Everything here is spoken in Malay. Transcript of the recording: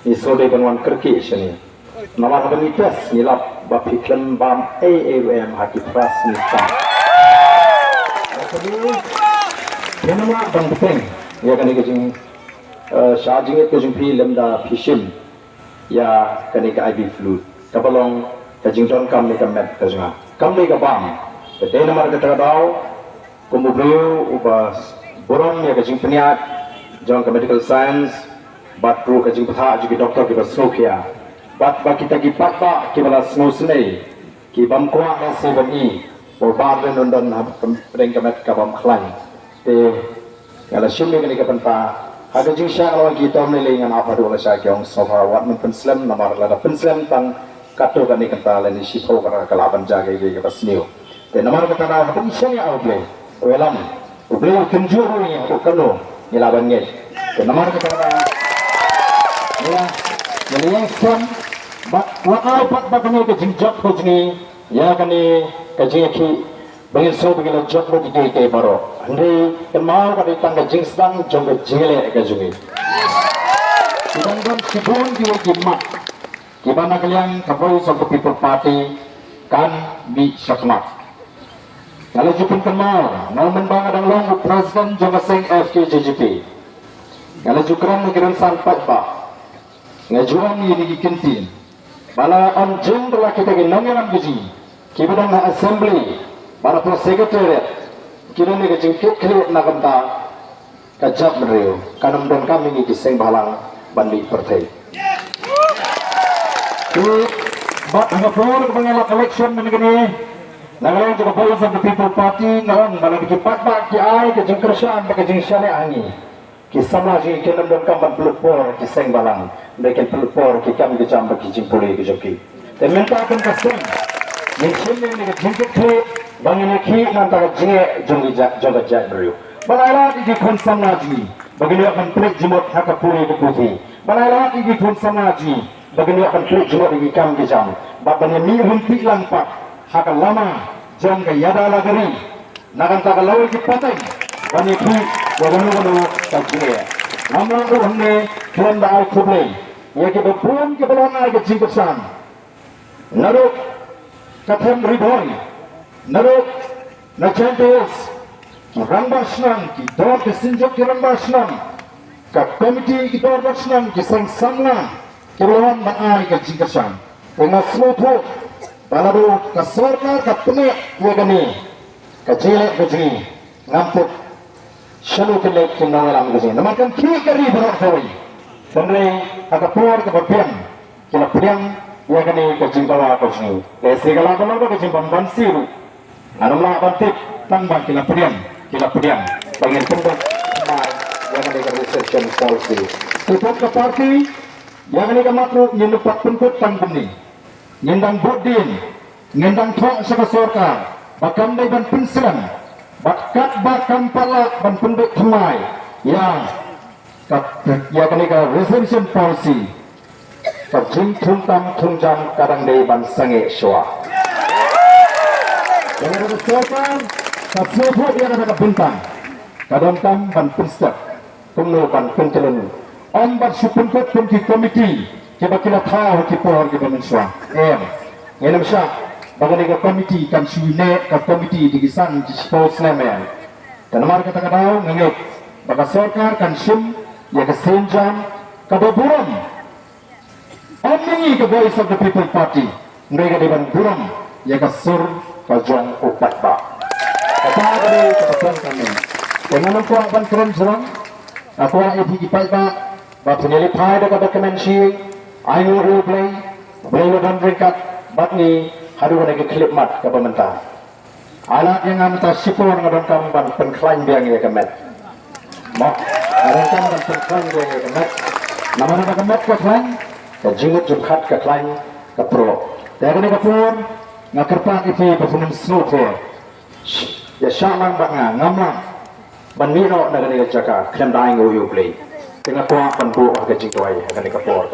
ni sode banwan kerki sini nama apa ni tes ni lap bapiklan bam AAM hati pras ni tam ini nama bang beteng ya kan ikut Shajing itu jumpi lemda fishim ya kanika IB flu kapalong kajing don kam ni kamet kajinga kam ni kabam bete namar kata daw kumubrio ubas borong ya kajing peniat jong medical science bat pro kajing patha juga doktor ki basnokia bat ba kita ki patba ki bala snusnei ki bam kwa na sebani or bar den don pedeng kamet kabam khlan te ngala shimmi ni kapanta ada jingsa kalau kita melihat apa dua saya yang sofa wat menpenslam nama lada penslam tang kato kani kata leni sipo kara kalaban jaga ini kita seniu. Dan nama kata na apa isinya awble, welam, awble kenjuru ni aku kalo ni laban ni. Dan nama kata na ya, jadi yang sem, wakau pat kani ke jingjak hujni, ya kani kajiki. Bagi so bagi lojak lo dikei baro. Andi kemau kadi tangga jingsdan jongga jele kajungi. Sedangkan kibun diwa kimat. Kibana kalian kapoi sampai People Party kan bi syakmat. Kalau jupun kemau, mau membang adang long presiden jongga seng FKJJP. Kalau jukran negeri sampai pak. Ngajuan ini dikentin. Bala on jeng telah kita genongan gaji. Kibadang assembly. Para sekretariat kini ni kejengkit kelihat nak kata kajak beriu kanam dan kami ni kiseng balang bandi partai. Jadi, buat ngapur mengelak election begini, nagalang juga boleh sampai People Party, nagalang malah dikipat bak kiai kejengkersian kejengsian angi. Kisah lagi kanam dan kami pelupor kiseng balang, mereka pelupor kikam kejam bagi jempoli kejengki. Dan minta akan kasih, yang sini ni kejengkit kelihat. Bangin ki antara je jonggi jongga jai beriu. Balailah di konsam naji. Bagini akan pelik jemut haka puri keputi. Balailah di konsam naji. Bagini akan pelik jemut di kam kejam. Babanya mi hunti lampak haka lama jongga yada lagari. Nakan tak lawan di pateng. Bani ki waganu kajine. Namun tu hande kian dah kublai. Ia kita pun kepalana ke jingkesan. Naruk katem riboy. Naruk na champions rambasnan ki dor ke sinjok ki rambasnan ka komiti ki dor basnan ki samna ki lawan maai ka jingkasan dengan slopo balado ka sarkar ka pene wagani ka jele gajri ngamput shalu ke lek ki nawalam gajri namakan ki kari barok hoi andre aga por ka bapian ki la piang wagani ka jingkawa ka jingkawa ese kala kala ka jingkawa bansiru Anumlah bantik tambah kila pediam bagian pendek yang ada reception policy. Support ke parti yang ada makro nyelupat penkut tanggung nyendang bodin nyendang thok saka sorkar bakam dai ban pensiran bakat bakam pala ban pendek thmai yang ya kani ka reception policy ka jing thungtam thungjang kadang dai ban sange shwa. Yang ada sopan, kapsupo dia ada bintang. Kadang tam ban penstak, kumno ban pencelun. Ombat supunkot komiti, kita kira tahu kita kita mensua. Yang sah, bagaimana komiti kan suine ke komiti di kisan di sports lemen. Dan mari kita tahu ngengek, bagaimana sorkar kan sim, ya kesenjam, kebeburan. Omni ke voice of the People Party, mereka di buram, ya kesur. Kajong upat ba. Kata kami kebetulan kami. Dengan aku akan keren serang. Aku akan edi ipat ba. Ba penilai pai dekat dokumen si. Ayo replay. Boleh leban ringkat. Bat ni haru lagi klip mat ke pemerintah. Alat yang amta sipur ngadon kam ban penklaim biang ya kemet. Mak. Ngadon kam ban penklaim biang ya kemet. Nama-nama kemet ke klaim. Kejingut jumkat ke klaim ke pro. Dari ni ke pun. Ngakerpak itu performance snowfall. Ya syamang banga ngamang baniro na ganito jaka krem daing uyu play. Tinga ko ang panbuo ang kajing tuway ang ganito po.